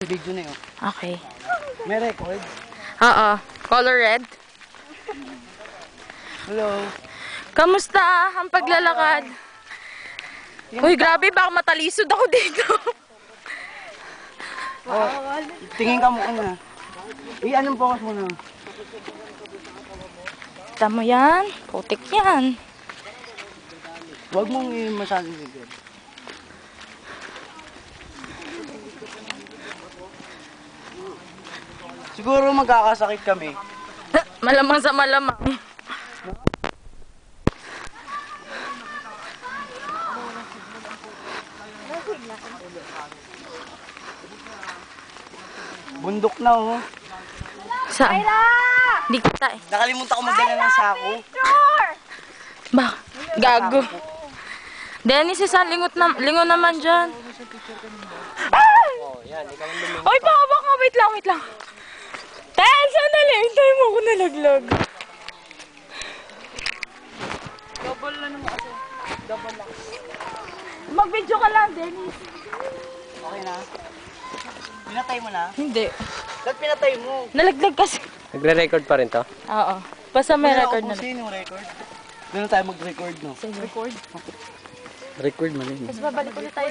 Video na yun. Okay. May record? Oo. Color red. Hello. Kamusta ang paglalakad? Uy, grabe, baka matalisod ako dito. Oh, tingin ka muna. Anong focus mo na? Tama yan. Putik yan. Huwag mong masyadong bigyan. Siguro magkakasakit kami. Malamang sa malamang. Bundok na oh. Saan? Di kita eh. Nakalimutan ko magdala ng sako. Ba? Gago. Dennis, isang lingon naman dyan. Oh, yan. Ikaw ang lumingon. Oy, pakabak nga. Wait lang. Tel, sandali. Hintay mo ako nalaglag. Double na naman kasi. Double lang. Mag-video ka lang, Dennis. Okay na? Pinatay mo na? Hindi. Ba't pinatay mo? Nalaglag kasi. Nagre-record pa rin to? Oo. Basta may record na. Ubusin yung record. Doon tayo mag-record, no? Record? Record man yun. Tapos babalik ulit tayo.